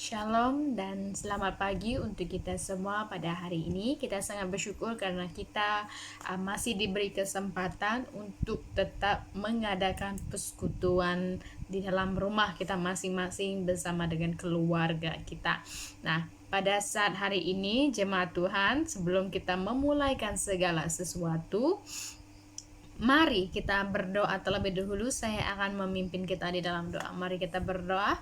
Shalom dan selamat pagi untuk kita semua pada hari ini. Kita sangat bersyukur karena kita masih diberi kesempatan untuk tetap mengadakan persekutuan di dalam rumah kita masing-masing bersama dengan keluarga kita. Nah, pada saat hari ini jemaat Tuhan, sebelum kita memulaikan segala sesuatu, mari kita berdoa terlebih dahulu. Saya akan memimpin kita di dalam doa. Mari kita berdoa.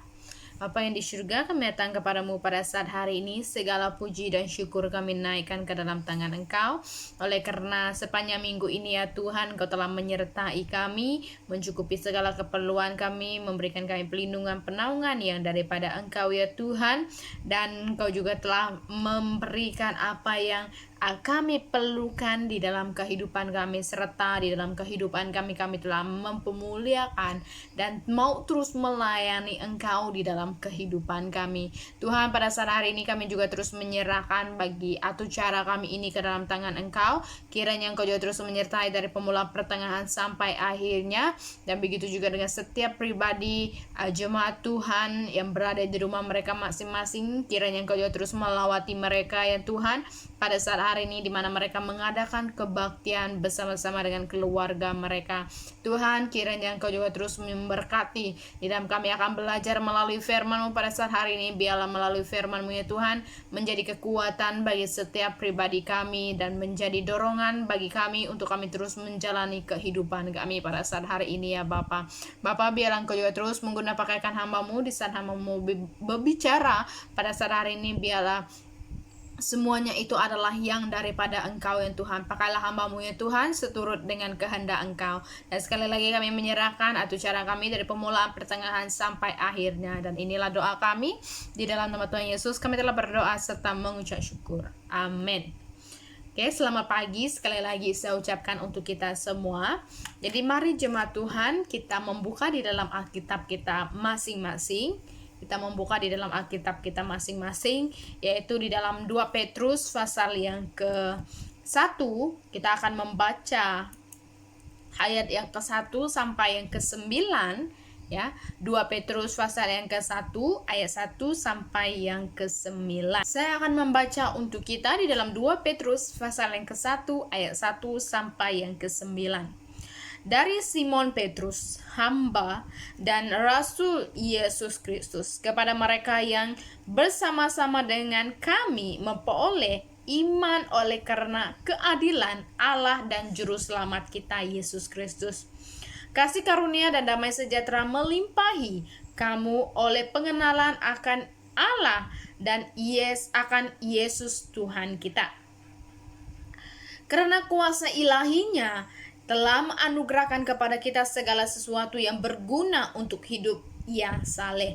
Bapa yang di surga, kami datang kepadamu pada saat hari ini. Segala puji dan syukur kami naikkan ke dalam tangan Engkau. Oleh karena sepanjang minggu ini ya Tuhan, Engkau telah menyertai kami, mencukupi segala keperluan kami, memberikan kami pelindungan penaungan yang daripada Engkau ya Tuhan. Dan Engkau juga telah memberikan apa yang kami perlukan di dalam kehidupan kami, serta di dalam kehidupan kami telah mempermuliakan dan mau terus melayani Engkau di dalam kehidupan kami. Tuhan, pada saat hari ini kami juga terus menyerahkan bagi atau cara kami ini ke dalam tangan Engkau. Kiranya Engkau juga terus menyertai dari permulaan pertengahan sampai akhirnya, dan begitu juga dengan setiap pribadi jemaat Tuhan yang berada di rumah mereka masing-masing. Kiranya Engkau juga terus melawati mereka ya Tuhan pada saat hari ini di mana mereka mengadakan kebaktian bersama-sama dengan keluarga mereka. Tuhan, kiranya Engkau juga terus memberkati di dalam kami akan belajar melalui firman-Mu pada saat hari ini. Biarlah melalui firman-Mu ya Tuhan menjadi kekuatan bagi setiap pribadi kami dan menjadi dorongan bagi kami untuk kami terus menjalani kehidupan kami pada saat hari ini ya Bapa. Bapa, biarlah Engkau juga terus menggunakan pakaikan hamba-Mu di saat hamba-Mu berbicara pada saat hari ini. Biarlah semuanya itu adalah yang daripada Engkau ya Tuhan. Pakailah hamba-Mu ya Tuhan seturut dengan kehendak Engkau. Dan sekali lagi kami menyerahkan atau cara kami dari permulaan pertengahan sampai akhirnya. Dan inilah doa kami di dalam nama Tuhan Yesus. Kami telah berdoa serta mengucap syukur. Amin. Oke, selamat pagi sekali lagi saya ucapkan untuk kita semua. Jadi mari jemaat Tuhan kita membuka di dalam Alkitab kita masing-masing. Kita membuka di dalam Alkitab kita masing-masing, yaitu di dalam 2 Petrus pasal yang ke-1. Kita akan membaca ayat yang ke-1 sampai yang ke-9 ya. 2 Petrus pasal yang ke-1 ayat 1 sampai yang ke-9. Saya akan membaca untuk kita di dalam 2 Petrus pasal yang ke-1 ayat 1 sampai yang ke-9. Dari Simon Petrus, hamba dan rasul Yesus Kristus, kepada mereka yang bersama-sama dengan kami memperoleh iman oleh karena keadilan Allah dan juru selamat kita Yesus Kristus. Kasih karunia dan damai sejahtera melimpahi kamu oleh pengenalan akan Allah dan akan Yesus Tuhan kita. Karena kuasa ilahinya telah menganugerahkan kepada kita segala sesuatu yang berguna untuk hidup yang saleh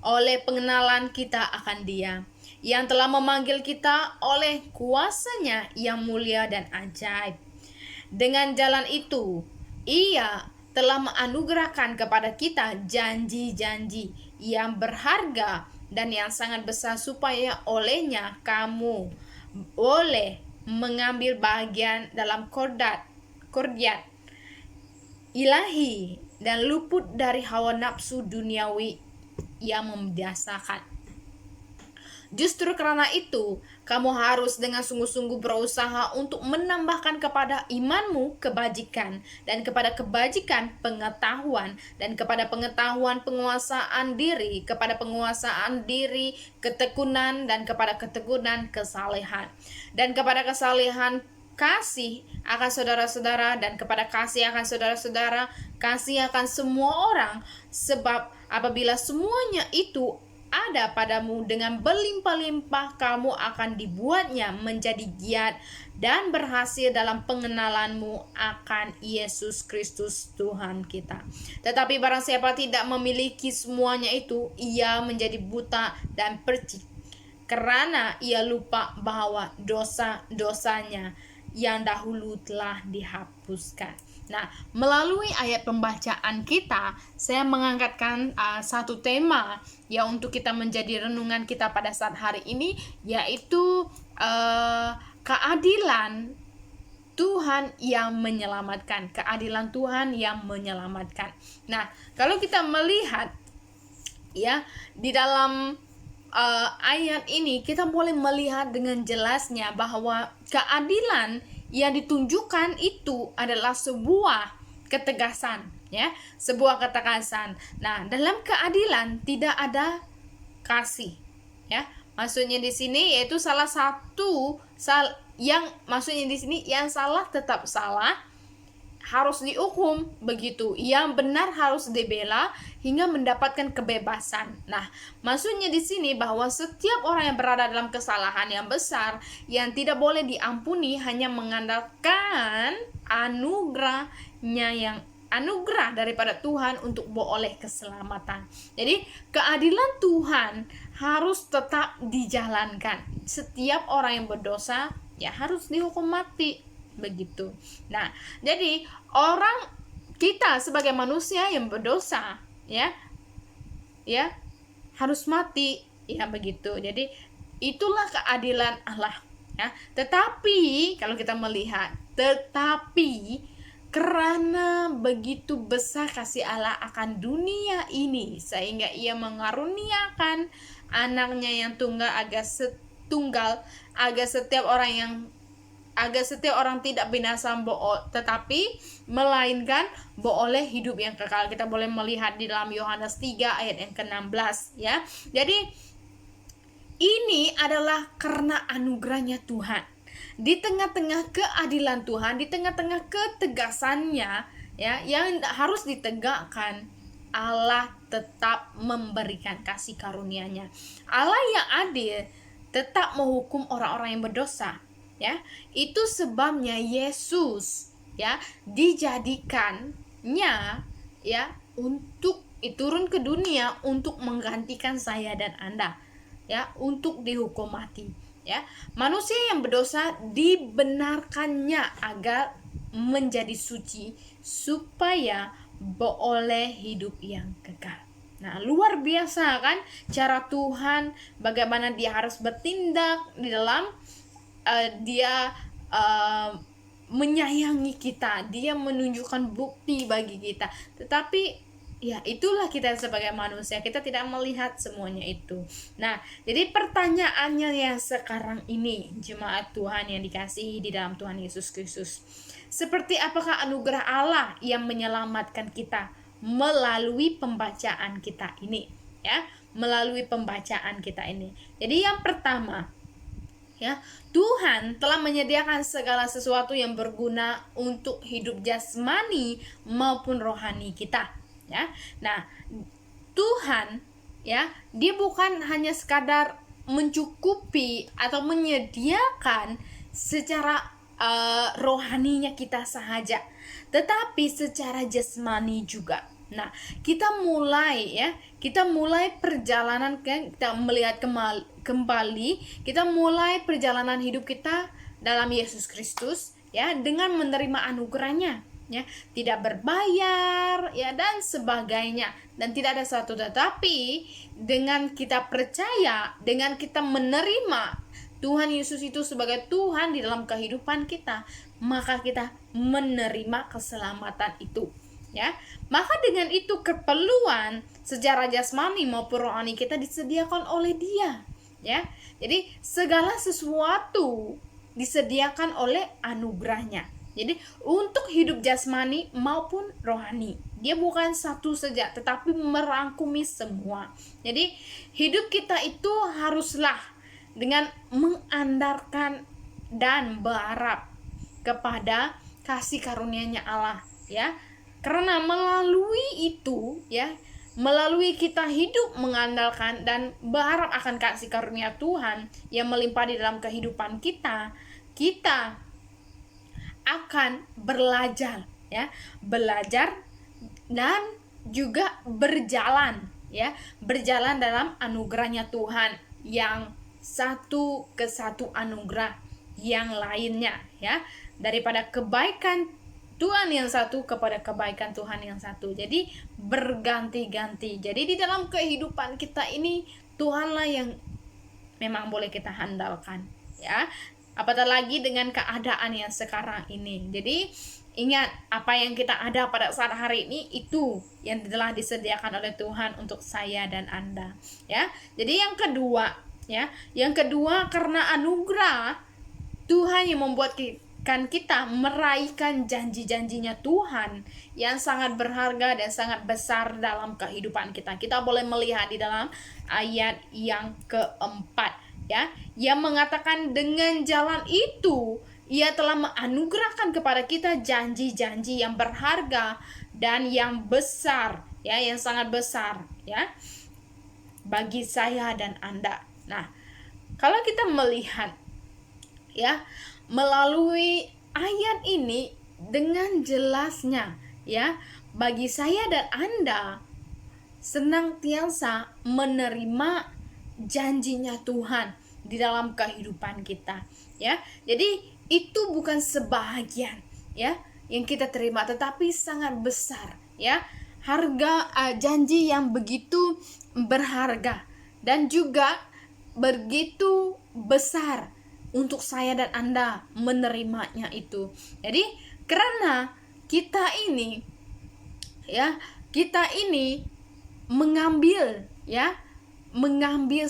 oleh pengenalan kita akan Dia yang telah memanggil kita oleh kuasanya yang mulia dan ajaib. Dengan jalan itu Ia telah menganugerahkan kepada kita janji-janji yang berharga dan yang sangat besar, supaya olehnya kamu boleh mengambil bagian dalam kordiat ilahi dan luput dari hawa nafsu duniawi yang membinasakan. Justru karena itu, kamu harus dengan sungguh-sungguh berusaha untuk menambahkan kepada imanmu kebajikan, dan kepada kebajikan pengetahuan, dan kepada pengetahuan penguasaan diri, kepada penguasaan diri ketekunan, dan kepada ketekunan kesalehan, dan kepada kesalehan kasih akan saudara-saudara, dan kepada kasih akan saudara-saudara kasih akan semua orang. Sebab apabila semuanya itu ada padamu dengan berlimpah-limpah, kamu akan dibuatnya menjadi giat dan berhasil dalam pengenalanmu akan Yesus Kristus Tuhan kita. Tetapi barang siapa tidak memiliki semuanya itu, ia menjadi buta dan percik, karena ia lupa bahwa dosa-dosanya yang dahulu telah dihapuskan. Nah, melalui ayat pembacaan kita, saya mengangkatkan satu tema ya untuk kita menjadi renungan kita pada saat hari ini, yaitu keadilan Tuhan yang menyelamatkan. Keadilan Tuhan yang menyelamatkan. Nah, kalau kita melihat ya di dalam ayat ini kita boleh melihat dengan jelasnya bahwa keadilan yang ditunjukkan itu adalah sebuah ketegasan, ya, sebuah ketegasan. Nah, dalam keadilan tidak ada kasih, ya. Maksudnya di sini yaitu salah satu yang maksudnya di sini yang salah tetap salah, harus dihukum begitu, yang benar harus dibela hingga mendapatkan kebebasan. Nah, maksudnya di sini bahwa setiap orang yang berada dalam kesalahan yang besar yang tidak boleh diampuni hanya mengandalkan anugerah daripada Tuhan untuk beroleh keselamatan. Jadi, keadilan Tuhan harus tetap dijalankan. Setiap orang yang berdosa ya harus dihukum mati begitu. Nah, jadi kita sebagai manusia yang berdosa, ya harus mati, ya begitu. Jadi itulah keadilan Allah, ya. Tetapi kalau kita melihat, karena begitu besar kasih Allah akan dunia ini sehingga ia mengaruniakan anaknya yang tunggal agar setiap orang tidak binasa tetapi melainkan beroleh hidup yang kekal. Kita boleh melihat di dalam Yohanes 3 ayat yang ke-16, ya. Jadi ini adalah karena anugerahnya Tuhan. Di tengah-tengah keadilan Tuhan, di tengah-tengah ketegasannya, ya, yang harus ditegakkan, Allah tetap memberikan kasih karunia-Nya. Allah yang adil tetap menghukum orang-orang yang berdosa, ya. Itu sebabnya Yesus, ya, dijadikannya, ya, untuk turun ke dunia untuk menggantikan saya dan Anda, ya, untuk dihukum mati, ya. Manusia yang berdosa dibenarkannya agar menjadi suci supaya beroleh hidup yang kekal. Nah, luar biasa kan cara Tuhan, bagaimana dia harus bertindak di dalam dia menyayangi kita, dia menunjukkan bukti bagi kita. Tetapi ya itulah kita sebagai manusia, kita tidak melihat semuanya itu. Nah, jadi pertanyaannya yang sekarang ini, jemaat Tuhan yang dikasihi di dalam Tuhan Yesus Kristus, seperti apakah anugerah Allah yang menyelamatkan kita melalui pembacaan kita ini, ya, melalui pembacaan kita ini. Jadi yang pertama, ya, Tuhan telah menyediakan segala sesuatu yang berguna untuk hidup jasmani maupun rohani kita, ya. Nah, Tuhan, ya, dia bukan hanya sekadar mencukupi atau menyediakan secara rohaninya kita sahaja, tetapi secara jasmani juga. Nah, kita mulai perjalanan, kita melihat kembali, kita mulai perjalanan hidup kita dalam Yesus Kristus, ya, dengan menerima anugerahnya, ya, tidak berbayar, ya, dan sebagainya, dan tidak ada satu tetapi dengan kita percaya, dengan kita menerima Tuhan Yesus itu sebagai Tuhan di dalam kehidupan kita, maka kita menerima keselamatan itu, ya. Maka dengan itu keperluan secara jasmani maupun rohani kita disediakan oleh Dia, ya. Jadi segala sesuatu disediakan oleh anugerahnya. Jadi untuk hidup jasmani maupun rohani, dia bukan satu saja tetapi merangkumi semua. Jadi hidup kita itu haruslah dengan mengandalkan dan berharap kepada kasih karunia-Nya Allah, ya. Karena melalui itu, ya, melalui kita hidup mengandalkan dan berharap akan kasih karunia Tuhan yang melimpah di dalam kehidupan kita, kita akan belajar, ya, belajar dan juga berjalan, ya, berjalan dalam anugerahnya Tuhan yang satu ke satu anugerah yang lainnya, ya, daripada kebaikan Tuhan yang satu kepada kebaikan Tuhan yang satu. Jadi berganti-ganti. Jadi di dalam kehidupan kita ini Tuhanlah yang memang boleh kita handalkan, ya. Apatah lagi dengan keadaan yang sekarang ini. Jadi Ingat, apa yang kita ada pada saat hari ini itu yang telah disediakan oleh Tuhan untuk saya dan Anda, ya. Jadi yang kedua, ya. Yang kedua, karena anugerah Tuhan yang membuatkan kita meraihkan janji-janjinya Tuhan yang sangat berharga dan sangat besar dalam kehidupan kita. Kita boleh melihat di dalam ayat yang keempat, ya, yang mengatakan dengan jalan itu Ia telah menganugerahkan kepada kita janji-janji yang berharga dan yang besar, ya, yang sangat besar, ya, bagi saya dan Anda. Nah, kalau kita melihat, ya, melalui ayat ini dengan jelasnya, ya, bagi saya dan Anda senantiasa menerima janjinya Tuhan di dalam kehidupan kita, ya. Jadi itu bukan sebahagian, ya, yang kita terima, tetapi sangat besar, ya, harga janji yang begitu berharga dan juga begitu besar untuk saya dan Anda menerimanya itu. Jadi karena kita ini, ya, kita ini mengambil, ya, mengambil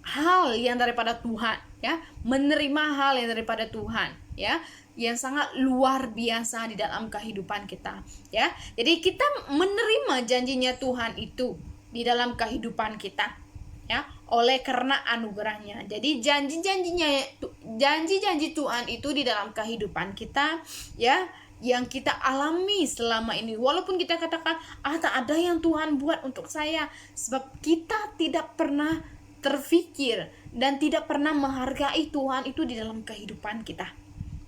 hal yang daripada Tuhan, ya, menerima hal yang daripada Tuhan, ya, yang sangat luar biasa di dalam kehidupan kita, ya. Jadi kita menerima janjinya Tuhan itu di dalam kehidupan kita, ya, oleh karena anugerahnya. Jadi janji-janji Tuhan itu di dalam kehidupan kita, ya, yang kita alami selama ini. Walaupun kita katakan, tak ada yang Tuhan buat untuk saya, sebab kita tidak pernah terfikir dan tidak pernah menghargai Tuhan itu di dalam kehidupan kita,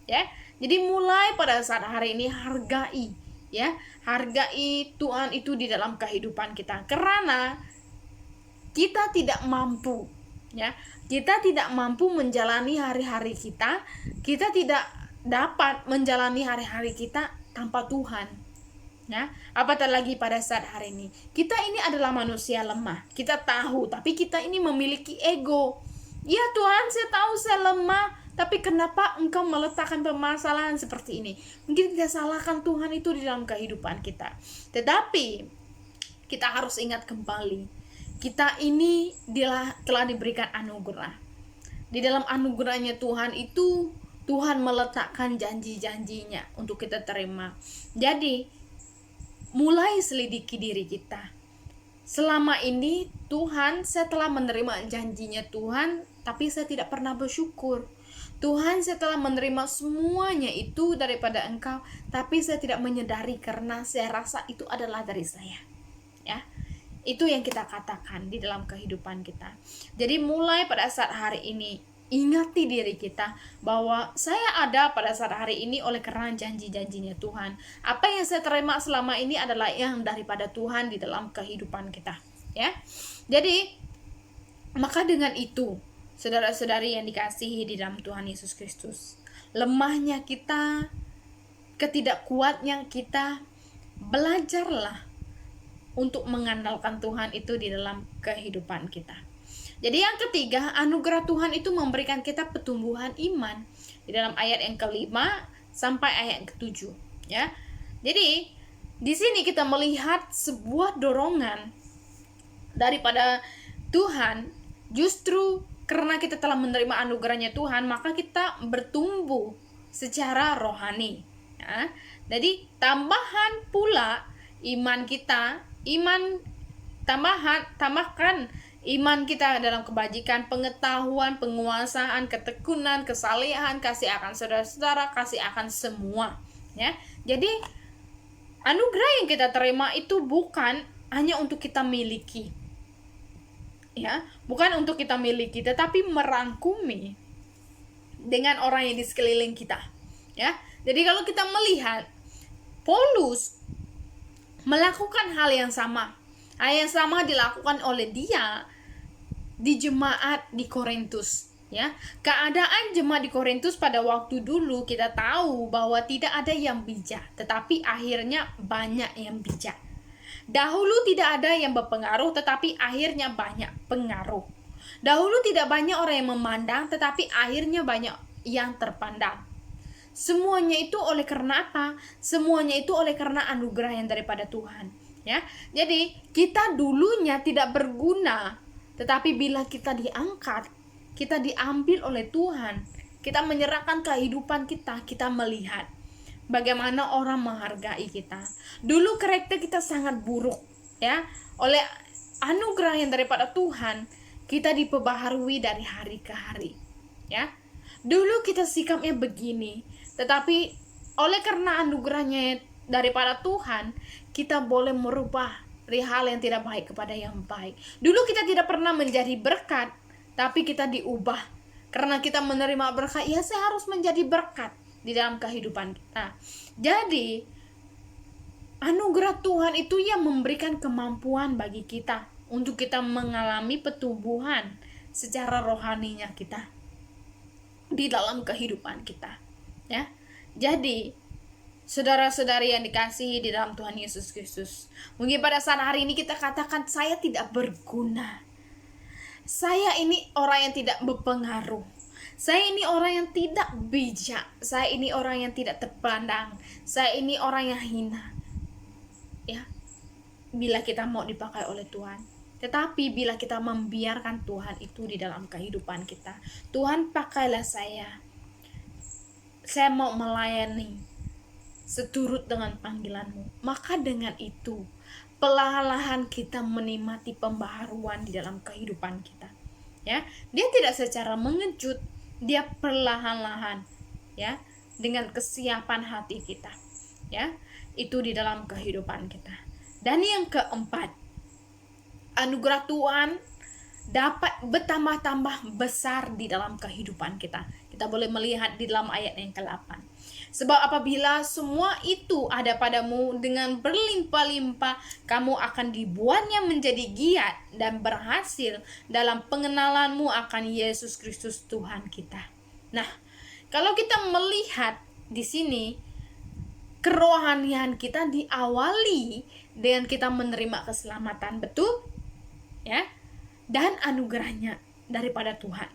ya. Jadi mulai pada saat hari ini hargai, ya, hargai Tuhan itu di dalam kehidupan kita, karena kita tidak mampu, ya, kita tidak mampu menjalani hari-hari kita tidak dapat menjalani hari-hari kita tanpa Tuhan, ya. Apatah lagi pada saat hari ini kita ini adalah manusia lemah, kita tahu, tapi kita ini memiliki ego. Ya Tuhan, saya tahu saya lemah, tapi kenapa Engkau meletakkan permasalahan seperti ini? Mungkin kita salahkan Tuhan itu di dalam kehidupan kita. Tetapi kita harus ingat kembali, kita ini telah diberikan anugerah. Di dalam anugerahnya Tuhan itu, Tuhan meletakkan janji-janjinya untuk kita terima. Jadi mulai selidiki diri kita. Selama ini Tuhan, saya telah menerima janjinya Tuhan, tapi saya tidak pernah bersyukur. Tuhan, saya telah menerima semuanya itu daripada Engkau, tapi saya tidak menyadari karena saya rasa itu adalah dari saya, ya. Itu yang kita katakan di dalam kehidupan kita. Jadi mulai pada saat hari ini, ingati diri kita bahwa saya ada pada saat hari ini oleh karena janji-janjinya Tuhan. Apa yang saya terima selama ini adalah yang daripada Tuhan di dalam kehidupan kita, ya. Jadi maka dengan itu, saudara-saudari yang dikasihi di dalam Tuhan Yesus Kristus, lemahnya kita, ketidakkuatnya kita, belajarlah untuk mengandalkan Tuhan itu di dalam kehidupan kita. Jadi yang ketiga, anugerah Tuhan itu memberikan kita pertumbuhan iman di dalam ayat yang kelima sampai ayat yang ketujuh, ya. Jadi di sini kita melihat sebuah dorongan daripada Tuhan. Justru karena kita telah menerima anugerahnya Tuhan, maka kita bertumbuh secara rohani, ya. Jadi tambahan pula iman kita, tambahkan iman kita dalam kebajikan, pengetahuan, penguasaan, ketekunan, kesalehan, kasih akan saudara-saudara, kasih akan semua, ya. Jadi anugerah yang kita terima itu bukan hanya untuk kita miliki, ya, bukan untuk kita miliki, tetapi merangkumi dengan orang yang di sekeliling kita, ya. Jadi kalau kita melihat Paulus melakukan hal yang sama dilakukan oleh dia di jemaat di Korintus, ya. Keadaan jemaat di Korintus pada waktu dulu kita tahu bahwa tidak ada yang bijak, tetapi akhirnya banyak yang bijak. Dahulu tidak ada yang berpengaruh, tetapi akhirnya banyak pengaruh. Dahulu tidak banyak orang yang memandang, tetapi akhirnya banyak yang terpandang. Semuanya itu oleh karena apa? Semuanya itu oleh karena anugerah yang daripada Tuhan, ya. Jadi kita dulunya tidak berguna, tetapi bila kita diangkat, kita diambil oleh Tuhan, kita menyerahkan kehidupan kita, kita melihat bagaimana orang menghargai kita. Dulu karakter kita sangat buruk, ya. Oleh anugerah yang daripada Tuhan, kita diperbaharui dari hari ke hari, ya. Dulu kita sikapnya begini, tetapi oleh karena anugerahnya daripada Tuhan, kita boleh merubah dari hal yang tidak baik kepada yang baik. Dulu kita tidak pernah menjadi berkat, tapi kita diubah. Karena kita menerima berkat, ya saya harus menjadi berkat di dalam kehidupan kita. Jadi anugerah Tuhan itu yang memberikan kemampuan bagi kita untuk kita mengalami pertumbuhan secara rohaninya kita di dalam kehidupan kita, ya. Jadi saudara-saudari yang dikasihi di dalam Tuhan Yesus Kristus, mungkin pada saat hari ini kita katakan saya tidak berguna, saya ini orang yang tidak berpengaruh, saya ini orang yang tidak bijak, saya ini orang yang tidak terpandang, saya ini orang yang hina, ya. Bila kita mau dipakai oleh Tuhan. Tetapi bila kita membiarkan Tuhan itu di dalam kehidupan kita, Tuhan pakailah saya mau melayani seturut dengan panggilan-Mu. Maka dengan itu perlahan-lahan kita menikmati pembaharuan di dalam kehidupan kita, ya. Dia tidak secara mengejut, dia perlahan-lahan, ya, dengan kesiapan hati kita, ya, itu di dalam kehidupan kita. Dan yang keempat, anugerah Tuhan dapat bertambah-tambah besar di dalam kehidupan kita. Kita boleh melihat di dalam ayat yang ke-8. Sebab apabila semua itu ada padamu dengan berlimpah-limpah, kamu akan dibuatnya menjadi giat dan berhasil dalam pengenalanmu akan Yesus Kristus Tuhan kita. Nah, kalau kita melihat di sini, kerohanian kita diawali dengan kita menerima keselamatan, betul? Ya, dan anugerahnya daripada Tuhan,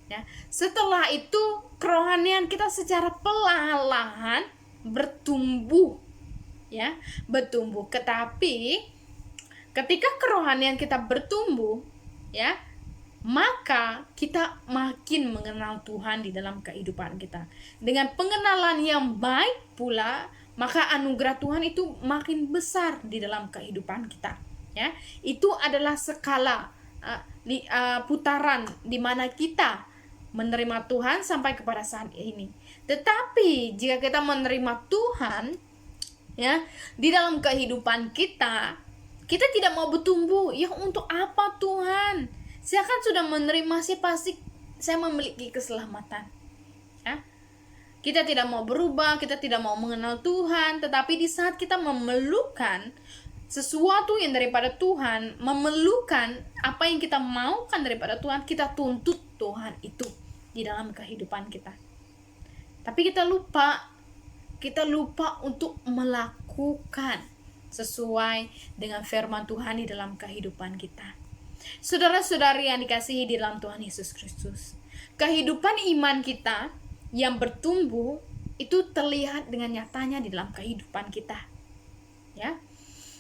ya. Setelah itu kerohanian kita secara perlahan-lahan bertumbuh, ya, bertumbuh. Tetapi ketika kerohanian kita bertumbuh, ya, maka kita makin mengenal Tuhan di dalam kehidupan kita. Dengan pengenalan yang baik pula, maka anugerah Tuhan itu makin besar di dalam kehidupan kita. Ya, itu adalah skala putaran di mana kita menerima Tuhan sampai kepada saat ini. Tetapi jika kita menerima Tuhan, ya, di dalam kehidupan kita, kita tidak mau bertumbuh. Ya, untuk apa Tuhan? Saya kan sudah menerima, saya pasti saya memiliki keselamatan. Ya. Kita tidak mau berubah, kita tidak mau mengenal Tuhan, tetapi di saat kita memerlukan sesuatu yang daripada Tuhan, memerlukan apa yang kita maukan daripada Tuhan, kita tuntut Tuhan itu di dalam kehidupan kita. Tapi kita lupa untuk melakukan sesuai dengan firman Tuhan di dalam kehidupan kita. Saudara-saudari yang dikasihi di dalam Tuhan Yesus Kristus, kehidupan iman kita yang bertumbuh itu terlihat dengan nyatanya di dalam kehidupan kita, ya.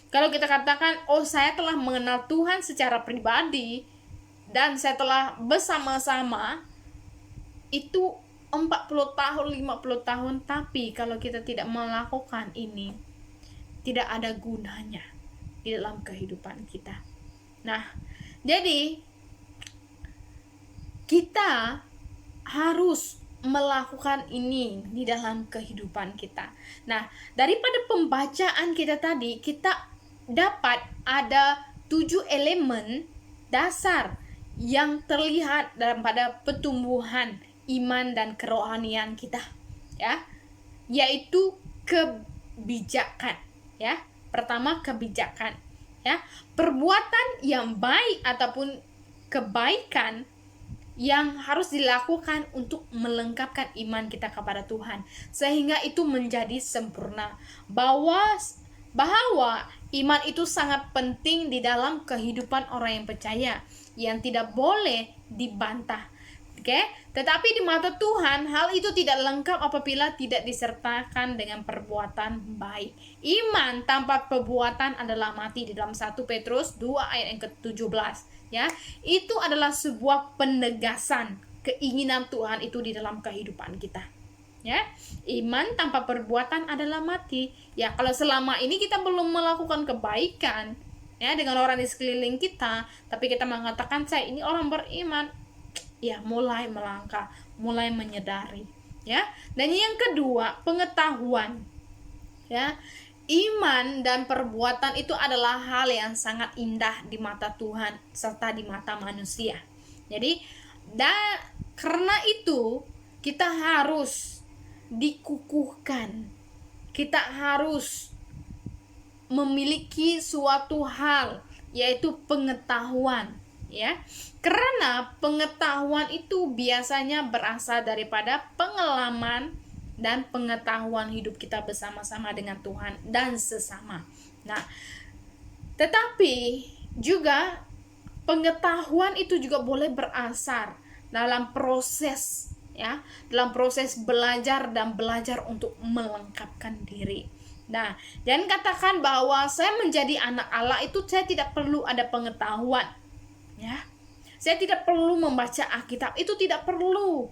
Kalau kita katakan, oh saya telah mengenal Tuhan secara pribadi dan saya telah bersama-sama, itu 40 tahun, 50 tahun, tapi kalau kita tidak melakukan ini, tidak ada gunanya di dalam kehidupan kita. Nah, jadi kita harus melakukan ini di dalam kehidupan kita. Nah, daripada pembacaan kita tadi, kita dapat ada 7 elemen dasar yang terlihat dalam pada pertumbuhan iman dan kerohanian kita, ya, yaitu kebijakan, ya. Pertama, kebijakan, ya, perbuatan yang baik ataupun kebaikan yang harus dilakukan untuk melengkapkan iman kita kepada Tuhan sehingga itu menjadi sempurna. Bahwa iman itu sangat penting di dalam kehidupan orang yang percaya, yang tidak boleh dibantah. Oke, tetapi di mata Tuhan hal itu tidak lengkap apabila tidak disertakan dengan perbuatan baik. Iman tanpa perbuatan adalah mati, di dalam 1 Petrus 2 ayat yang ke-17, ya. Itu adalah sebuah penegasan keinginan Tuhan itu di dalam kehidupan kita. Ya, iman tanpa perbuatan adalah mati. Ya, kalau selama ini kita belum melakukan kebaikan ya dengan orang di sekeliling kita, tapi kita mengatakan saya ini orang beriman, ya mulai melangkah, mulai menyadari, ya. Dan yang kedua, pengetahuan. Ya. Iman dan perbuatan itu adalah hal yang sangat indah di mata Tuhan serta di mata manusia. Jadi, karena itu kita harus dikukuhkan. Kita harus memiliki suatu hal, yaitu pengetahuan, ya. Karena pengetahuan itu biasanya berasal daripada pengalaman dan pengetahuan hidup kita bersama-sama dengan Tuhan dan sesama. Nah, tetapi juga pengetahuan itu juga boleh berasal dalam proses, ya, dalam proses belajar dan belajar untuk melengkapkan diri. Nah, dan katakan bahwa saya menjadi anak Allah itu saya tidak perlu ada pengetahuan, ya. Saya tidak perlu membaca Alkitab, itu tidak perlu,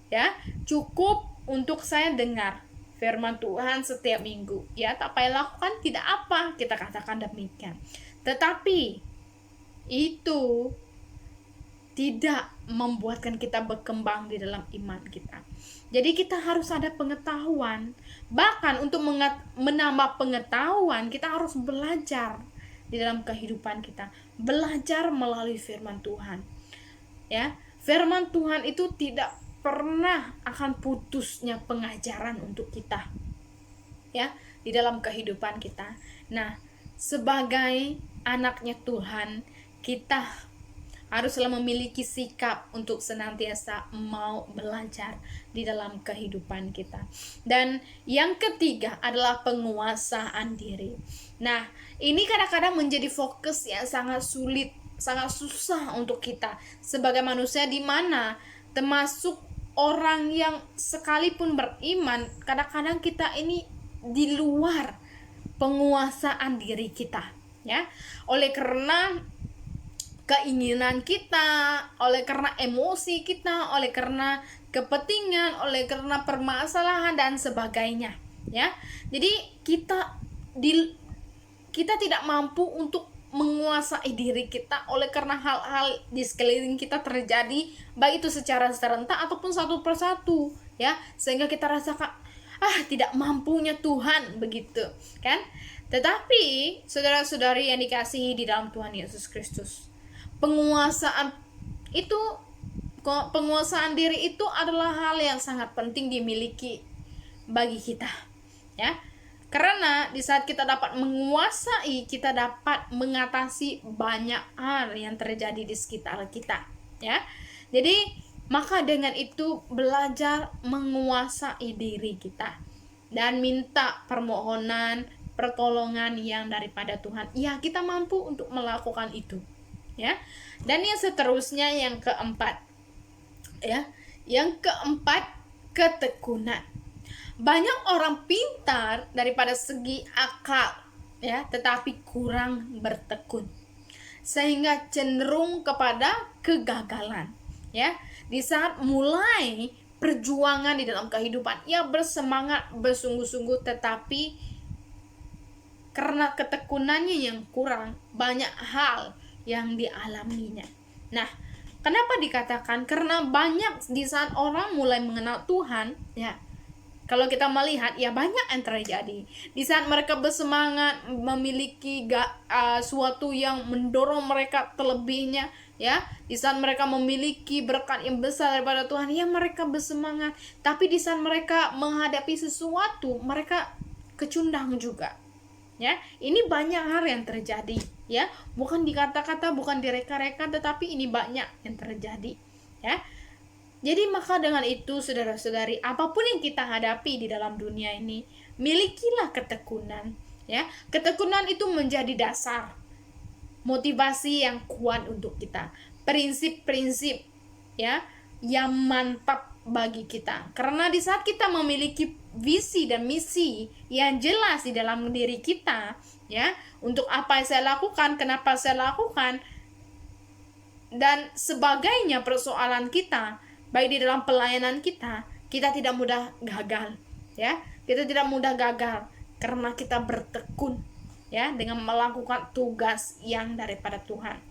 ya. Cukup untuk saya dengar firman Tuhan setiap minggu, ya. Tak payah lakukan tidak apa, kita katakan demikian. Tetapi itu tidak membuatkan kita berkembang di dalam iman kita. Jadi kita harus ada pengetahuan. Bahkan untuk menambah pengetahuan, kita harus belajar di dalam kehidupan kita. Belajar melalui firman Tuhan. Ya, firman Tuhan itu tidak pernah akan putusnya pengajaran untuk kita. Ya, di dalam kehidupan kita. Nah, sebagai anaknya Tuhan, kita haruslah memiliki sikap untuk senantiasa mau belajar di dalam kehidupan kita. Dan yang ketiga adalah penguasaan diri. Nah, ini kadang-kadang menjadi fokus yang sangat sulit, sangat susah untuk kita sebagai manusia, di mana termasuk orang yang sekalipun beriman, kadang-kadang kita ini di luar penguasaan diri kita, ya. Oleh karena keinginan kita, oleh karena emosi kita, oleh karena kepentingan, oleh karena permasalahan dan sebagainya, ya. Jadi kita tidak mampu untuk menguasai diri kita oleh karena hal-hal di sekeliling kita terjadi, baik itu secara serentak ataupun satu persatu, ya, sehingga kita rasakan tidak mampunya Tuhan, begitu kan. Tetapi saudara-saudari yang dikasihi di dalam Tuhan Yesus Kristus, penguasaan diri itu adalah hal yang sangat penting dimiliki bagi kita, ya. Karena di saat kita dapat menguasai, kita dapat mengatasi banyak hal yang terjadi di sekitar kita, ya. Jadi maka dengan itu belajar menguasai diri kita dan minta permohonan, pertolongan yang daripada Tuhan. Ya, kita mampu untuk melakukan itu, ya. Dan yang seterusnya, yang keempat, ya. Yang keempat, ketekunan. Banyak orang pintar daripada segi akal, ya, tetapi kurang bertekun, sehingga cenderung kepada kegagalan, ya. Di saat mulai perjuangan di dalam kehidupan, ia bersemangat, bersungguh-sungguh, tetapi karena ketekunannya yang kurang, banyak hal yang dialaminya. Nah, kenapa dikatakan? Karena banyak di saat orang mulai mengenal Tuhan, ya, kalau kita melihat, ya, banyak yang terjadi di saat mereka bersemangat, memiliki suatu yang mendorong mereka terlebihnya, ya. Di saat mereka memiliki berkat yang besar daripada Tuhan, ya, mereka bersemangat. Tapi di saat mereka menghadapi sesuatu, mereka kecundang juga, ya. Ini banyak hal yang terjadi, ya. Bukan dikata-kata, bukan direka-reka, tetapi ini banyak yang terjadi, ya. Jadi maka dengan itu, saudara-saudari, apapun yang kita hadapi di dalam dunia ini, milikilah ketekunan, ya. Ketekunan itu menjadi dasar motivasi yang kuat untuk kita. Prinsip-prinsip, ya, yang mantap bagi kita. Karena di saat kita memiliki visi dan misi yang jelas di dalam diri kita, ya, untuk apa yang saya lakukan, kenapa saya lakukan, dan sebagainya persoalan kita, baik di dalam pelayanan kita, kita tidak mudah gagal, ya. Kita tidak mudah gagal karena kita bertekun, ya, dengan melakukan tugas yang daripada Tuhan.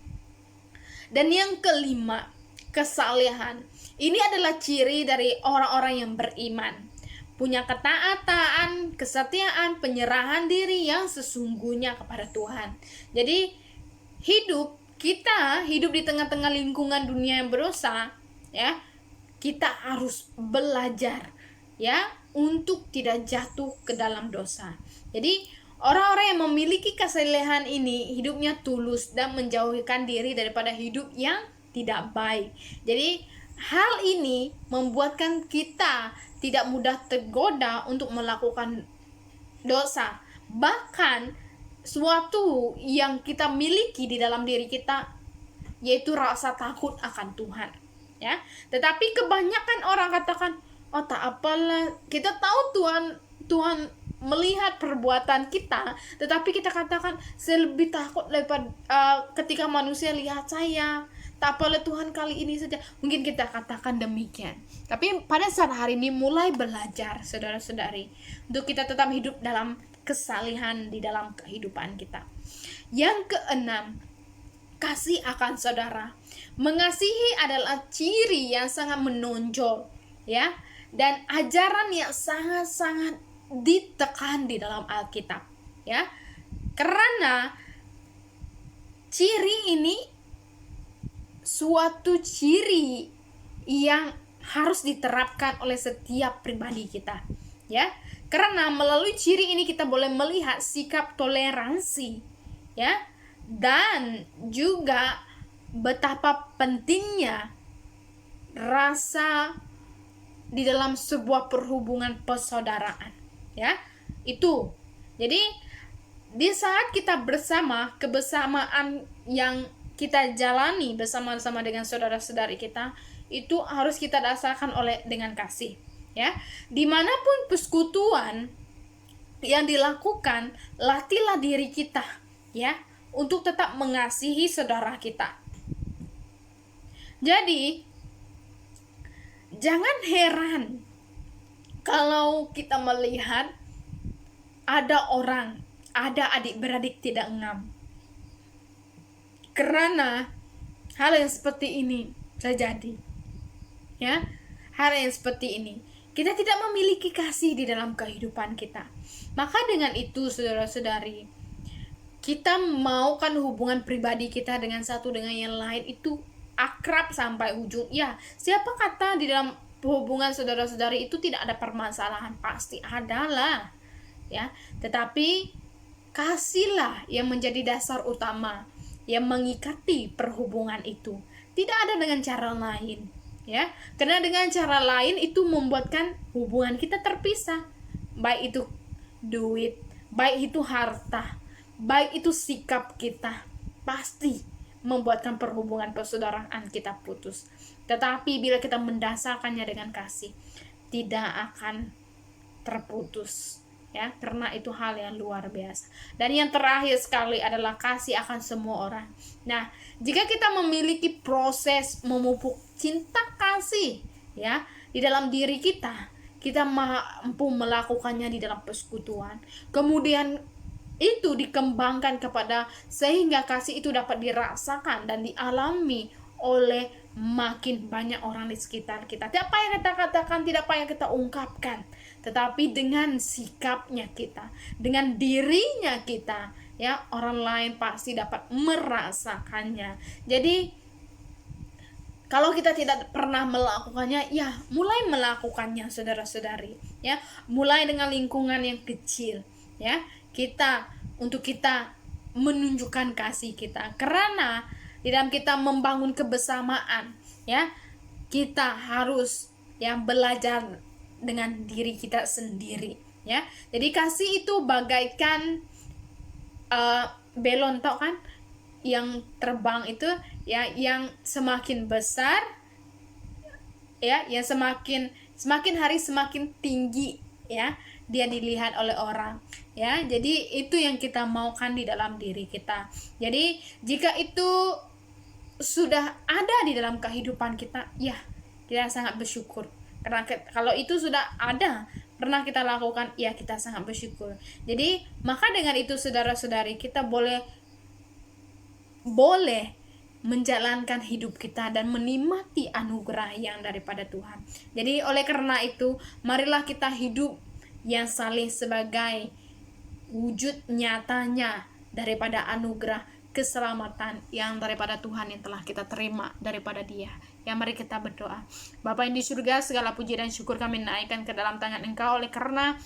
Dan yang kelima, kesalehan. Ini adalah ciri dari orang-orang yang beriman. Punya ketaatan, kesetiaan, penyerahan diri yang sesungguhnya kepada Tuhan. Jadi kita hidup di tengah-tengah lingkungan dunia yang berdosa, ya. Kita harus belajar, ya, untuk tidak jatuh ke dalam dosa. Jadi orang-orang yang memiliki kesalehan ini hidupnya tulus dan menjauhkan diri daripada hidup yang tidak baik. Jadi hal ini membuatkan kita tidak mudah tergoda untuk melakukan dosa. Bahkan suatu yang kita miliki di dalam diri kita yaitu rasa takut akan Tuhan, ya. Tetapi kebanyakan orang katakan, oh tak apalah, kita tahu Tuhan melihat perbuatan kita, tetapi kita katakan saya lebih takut daripada ketika manusia lihat saya. Tak apalah Tuhan, kali ini saja. Mungkin kita katakan demikian. Tapi pada saat hari ini mulai belajar, saudara-saudari, untuk kita tetap hidup dalam kesalehan di dalam kehidupan kita. Yang keenam, kasih akan saudara. Mengasihi adalah ciri yang sangat menonjol, ya, dan ajaran yang sangat-sangat ditekan di dalam Alkitab, ya. Karena ciri ini suatu ciri yang harus diterapkan oleh setiap pribadi kita, ya. Karena melalui ciri ini kita boleh melihat sikap toleransi, ya, dan juga betapa pentingnya rasa di dalam sebuah perhubungan persaudaraan, ya. Itu. Jadi di saat kita bersama, kebersamaan yang kita jalani bersama-sama dengan saudara-saudari kita itu harus kita dasarkan dengan kasih, ya. Dimanapun persekutuan yang dilakukan, latihlah diri kita, ya, untuk tetap mengasihi saudara kita. Jadi jangan heran kalau kita melihat ada adik beradik tidak ngam. Karena hal yang seperti ini terjadi, ya. Hal yang seperti ini, kita tidak memiliki kasih di dalam kehidupan kita. Maka dengan itu, saudara-saudari, kita maukan hubungan pribadi kita dengan satu dengan yang lain itu akrab sampai ujung. Ya, siapa kata di dalam hubungan saudara-saudari itu tidak ada permasalahan? Pasti adalah, ya. Tetapi kasihlah yang menjadi dasar utama yang mengikati perhubungan itu. Tidak ada dengan cara lain, ya. Karena dengan cara lain itu membuatkan hubungan kita terpisah. Baik itu duit, baik itu harta, baik itu sikap kita, pasti membuatkan perhubungan persaudaraan kita putus. Tetapi bila kita mendasarkannya dengan kasih, tidak akan terputus, ya, karena itu hal yang luar biasa. Dan yang terakhir sekali adalah kasih akan semua orang. Nah, jika kita memiliki proses memupuk cinta kasih, ya, di dalam diri kita mampu melakukannya di dalam persekutuan. Kemudian itu dikembangkan kepada sehingga kasih itu dapat dirasakan dan dialami oleh makin banyak orang di sekitar kita. Tidak apa yang kita katakan, tidak apa yang kita ungkapkan, tetapi dengan sikapnya kita, dengan dirinya kita, ya, orang lain pasti dapat merasakannya. Jadi kalau kita tidak pernah melakukannya, ya mulai melakukannya, saudara-saudari, ya. Mulai dengan lingkungan yang kecil, ya. Kita menunjukkan kasih kita. Karena di dalam kita membangun kebersamaan, ya, kita harus belajar dengan diri kita sendiri, ya. Jadi kasih itu bagaikan belon, tau kan, yang terbang itu, ya, yang semakin besar ya, yang semakin hari semakin tinggi, ya, dia dilihat oleh orang, ya. Jadi itu yang kita maukan di dalam diri kita. Jadi jika itu sudah ada di dalam kehidupan kita, ya, kita sangat bersyukur. Karena kalau itu sudah ada, pernah kita lakukan, ya, kita sangat bersyukur. Jadi maka dengan itu saudara-saudari, kita boleh menjalankan hidup kita dan menikmati anugerah yang daripada Tuhan. Jadi oleh karena itu, marilah kita hidup yang saleh sebagai wujud nyatanya daripada anugerah keselamatan yang daripada Tuhan yang telah kita terima daripada Dia. Ya, mari kita berdoa. Bapa yang di surga, segala puji dan syukur kami naikkan ke dalam tangan Engkau, oleh karena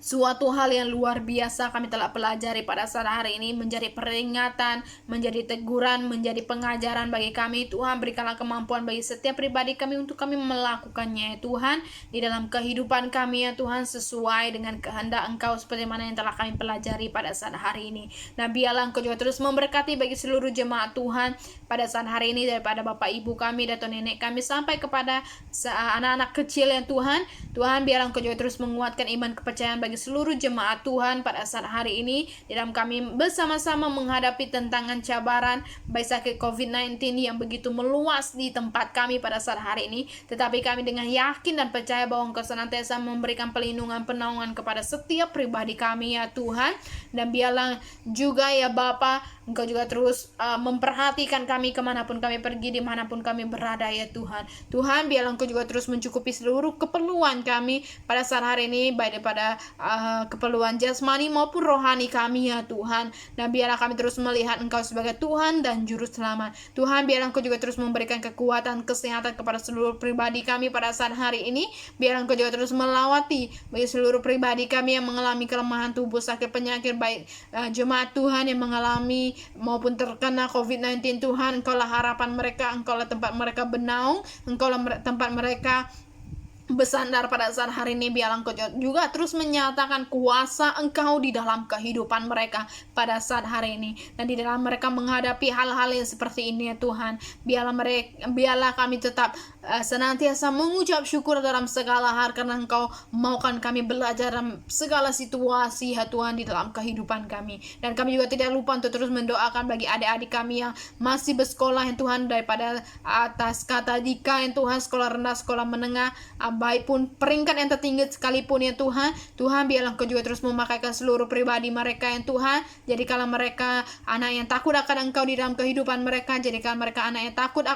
suatu hal yang luar biasa kami telah pelajari pada saat hari ini, menjadi peringatan, menjadi teguran, menjadi pengajaran bagi kami. Tuhan, berikanlah kemampuan bagi setiap pribadi kami untuk kami melakukannya, ya Tuhan, di dalam kehidupan kami, ya Tuhan, sesuai dengan kehendak Engkau seperti mana yang telah kami pelajari pada saat hari ini. Nah, biarlah Engkau juga terus memberkati bagi seluruh jemaat Tuhan pada saat hari ini, daripada Bapak Ibu kami, datuk nenek kami, sampai kepada anak-anak kecil, ya Tuhan. Tuhan, biarlah Engkau juga terus menguatkan iman kepercayaan bagi seluruh jemaat Tuhan pada saat hari ini, di dalam kami bersama-sama menghadapi tantangan cabaran baik sakit COVID-19 yang begitu meluas di tempat kami pada saat hari ini. Tetapi kami dengan yakin dan percaya bahwa Engkau senantiasa memberikan perlindungan penaungan kepada setiap pribadi kami, ya Tuhan. Dan biarlah juga, ya Bapa, Engkau juga terus memperhatikan kami kemanapun kami pergi, dimanapun kami berada, ya Tuhan. Tuhan, biarlah Engkau juga terus mencukupi seluruh keperluan kami pada saat hari ini, baik daripada keperluan jasmani maupun rohani kami, ya Tuhan. Dan biarlah kami terus melihat Engkau sebagai Tuhan dan Juru Selamat. Tuhan, biarlah Engkau juga terus memberikan kekuatan, kesehatan kepada seluruh pribadi kami pada saat hari ini. Biarlah Engkau juga terus melawati bagi seluruh pribadi kami yang mengalami kelemahan tubuh, sakit penyakit, baik jemaat Tuhan yang mengalami maupun terkena COVID-19. Tuhan, Engkaulah harapan mereka, Engkaulah tempat mereka bernaung, Engkaulah tempat mereka bersandar pada saat hari ini. Biarlah Engkau juga terus menyatakan kuasa Engkau di dalam kehidupan mereka pada saat hari ini, dan di dalam mereka menghadapi hal-hal yang seperti ini, ya Tuhan. Biarlah kami tetap senantiasa mengucap syukur dalam segala hal, karena Engkau maukan kami belajar dalam segala situasi, ya Tuhan, di dalam kehidupan kami. Dan kami juga tidak lupa untuk terus mendoakan bagi adik-adik kami yang masih bersekolah, ya Tuhan, daripada atas kata dika, ya Tuhan, sekolah rendah, sekolah menengah, baik pun peringkat yang tertinggi sekalipun, ya Tuhan. Tuhan, biarlah Engkau juga terus memakaikan seluruh pribadi mereka, ya Tuhan. Jadikanlah mereka anak yang takut akan Engkau di dalam kehidupan mereka. Jadikan mereka anak yang takut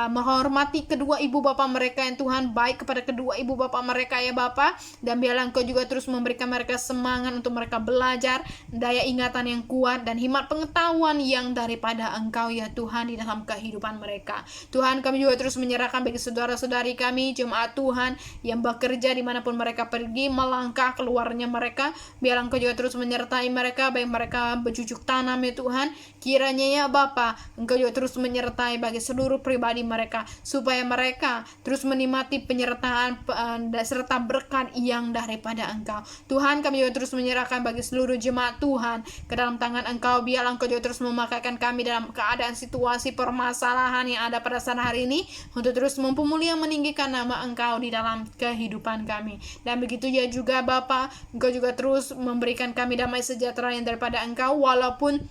menghormati kedua ibu bapa mereka, ya Tuhan, baik kepada kedua ibu bapa mereka, ya Bapa. Dan biarlah Engkau juga terus memberikan mereka semangat untuk mereka belajar, daya ingatan yang kuat, dan hikmat pengetahuan yang daripada Engkau, ya Tuhan, di dalam kehidupan mereka. Tuhan, kami juga terus menyerahkan bagi saudara-saudari kami, jemaat Tuhan, yang bekerja dimanapun mereka pergi, melangkah keluarnya mereka. Biarlah Engkau juga terus menyertai mereka, baik mereka bercucuk tanam, ya Tuhan. Kiranya, ya Bapa, Engkau juga terus menyertai bagi seluruh pribadi mereka, supaya mereka terus menikmati penyertaan serta berkat yang daripada Engkau. Tuhan, kami juga terus menyerahkan bagi seluruh jemaat Tuhan ke dalam tangan Engkau. Biarlah Engkau juga terus memakaikan kami dalam keadaan situasi permasalahan yang ada pada saat hari ini, untuk terus mempemuliakan, meninggikan nama Engkau di dalam kehidupan kami. Dan begitu ya juga Bapa, Engkau juga terus memberikan kami damai sejahtera yang daripada Engkau, walaupun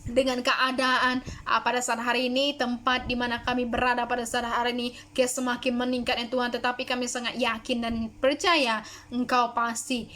dengan keadaan pada saat hari ini, tempat di mana kami berada pada saat hari ini semakin meningkat, ya Tuhan. Tetapi kami sangat yakin dan percaya Engkau pasti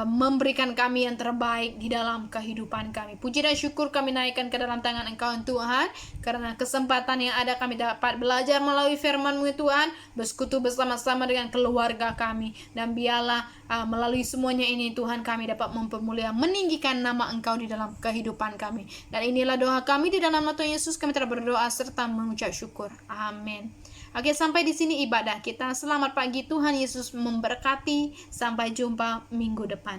memberikan kami yang terbaik di dalam kehidupan kami. Puji dan syukur kami naikkan ke dalam tangan Engkau, Tuhan, karena kesempatan yang ada kami dapat belajar melalui firman-Mu, Tuhan, bersekutu bersama-sama dengan keluarga kami. Dan biarlah melalui semuanya ini, Tuhan, kami dapat mempermuliakan, meninggikan nama Engkau di dalam kehidupan kami. Dan inilah doa kami di dalam nama Tuhan Yesus, kami telah berdoa serta mengucap syukur. Amin. Oke, sampai di sini ibadah kita. Selamat pagi, Tuhan Yesus memberkati. Sampai jumpa minggu depan.